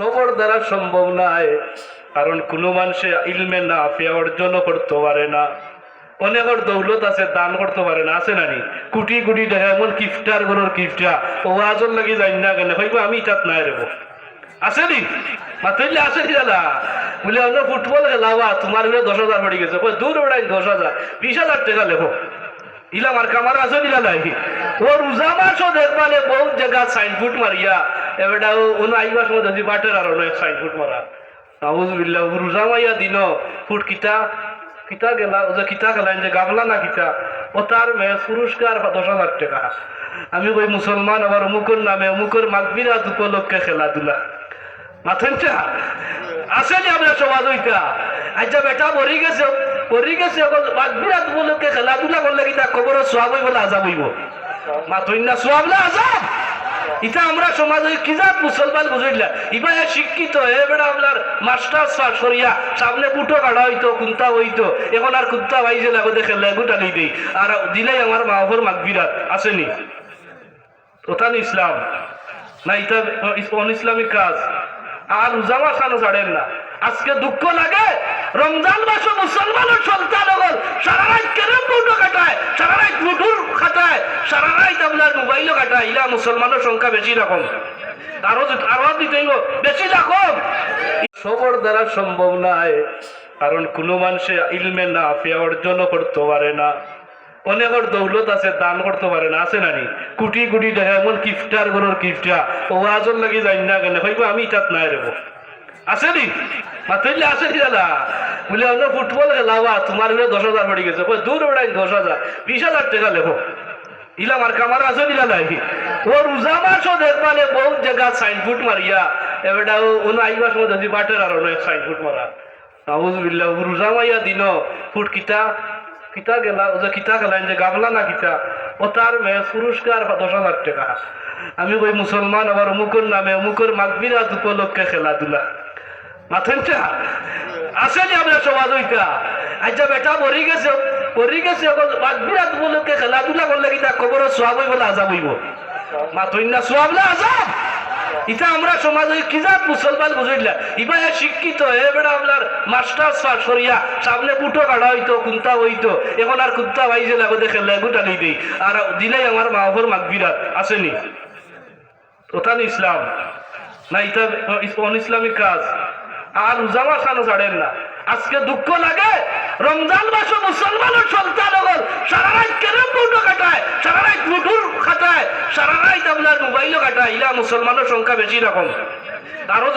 সবার দ্বারা সম্ভব নয়, কারণ কোনো মানুষে ইলমে নাফিয়া অর্জন করতে পারে না। অনেকের দৌলত আছে, দান করতে পারে না, আছে নানি? কোটি কোটি টাকা এমন কিফটার ঘরের কিফটা ও আজর লাগি যাই না কেন হইব আমি তাত নাই রেব, আছে নি? মাতইলে আছে নি দাদা? বলে আমরা ফুটবল খেলাবা তোমার 10,000 পড়ে গেছে, দূর বেড়াই 10,000 20,000 টাকা লেখো ইলা মার কামার আছে দিলা নাই। ও রোজা মাসও দেখবালে বহুত জায়গা সাইনফুট মারিয়া এবারটা ওনো আইবার সময় দেখি বাটের আর অনেক সাইনফুট মারা। নাউজুবিল্লাহ, রোজা মাইয়া দিন ফুট কিতা কিতা গেলা ও যে কিতা গেলা যে গাবলা না কিতা ও তার পুরস্কার 10,000 টাকা। আমি কই মুসলমান আবার অমুকর নামে অমুকর মাগফিরাত উপলক্ষে খেলাধুলা মাথেন আছে নি আমরা সমাজ হইতা? আচ্ছা বেটা মরি গেছে মাগফিরাত উপলক্ষে খেলাধুলা করলে কিতা খবর সোয়াব হইব না আজাব হইব? মাথইন না সোয়াব না আজাব? ইটা আমরা সমাজ কি জাত মুসলমান বুঝিলা ইবা শিক্ষিত এবার আপনার মাস্টার্স পাস করিয়া সামনে বুটো কাটা হইতো কুন্তা হইতো, এখন আর কুন্তা ভাইছে লাগো দেখে লেগুটা নেই দেই আর দিলেই আমার মাহফর মাগফিরাত আসেনি। ওটা ইসলাম না, এটা অন ইসলামিক কাজ। আর রোজা খানো ছাড়েন না। আজকে দুঃখ লাগে রমজান মাস মুসলমানের সন্তান হল সারা রাত কেরম বুটো কাটায়, সারা রাত লুডুর খাটায়, সারা রাত আপনার মোবাইলও কাটায়। ইলা মুসলমানের সংখ্যা বেশি রকম, আরো দিতেই বেশি রকম। সবার দ্বারা সম্ভব নয়, কারণ কোনো মানুষে ইলমে নাফিয়া অর্জন করতে পারে না। অনেকের দৌলত আছে, দান করতে পারে না, আছে নানি? কোটি কোটি টাকা এমন কিফটার ঘরের কিফটা ও আজর লাগি যাই না কেন হইব আমি তাত নাই রেব, আছে নি? মাতইলে আছে নি দাদা? বলে আমরা ফুটবল খেলাবা তোমার 10,000 পড়ে গেছে, দূর বেড়াই 10,000 20,000 টাকা লেখো ইলা মার কামার আছে দিলা নাই। ও রোজা মাসও দেখবালে বহুত জায়গা সাইনফুট মারিয়া এবারটা ওনো আইবার সময় দেখি বাটের আর অনেক সাইনফুট মারা। নাউজুবিল্লাহ, রোজা মাইয়া দিন ফুট কিতা কিতা গেলা ও যে কিতা গেলেন যে গাবলা না কিতা ও তার পুরস্কার 10,000 টাকা। আমি কই মুসলমান আবার অমুকর নামে অমুকর মাগফিরাত উপলক্ষে খেলাধুলা মাথেন আছে নি আমরা সমাজ হইতা? আচ্ছা বেটা মরি গেছে মাগফিরাত উপলক্ষে খেলাধুলা করলে কিতা খবর সোয়াব হইব না আজাব হইব? মাথইন না সোয়াব না আজাব? ইটা আমরা সমাজ কি জাত মুসলমান বুঝিলা ইবা শিক্ষিত এবার আপনার মাস্টার্স পাস করিয়া সামনে বুটো কাটা হইতো কুন্তা হইতো, এখন আর কুন্তা ভাইছে লাগো দেখে লেগুটা নেই দেই আর দিলেই আমার মাহফর মাগফিরাত আসেনি। ওটা ইসলাম না, এটা অন ইসলামিক কাজ। আর রোজা খানো ছাড়েন না। আজকে দুঃখ লাগে রমজান মাস মুসলমানের সন্তান হল সারা রাত কেরম বুটো কাটায়, সারা রাত লুডুর খাটায়, সারা রাত আপনার মোবাইলও কাটায়। ইলা মুসলমানের সংখ্যা বেশি রকম, আরো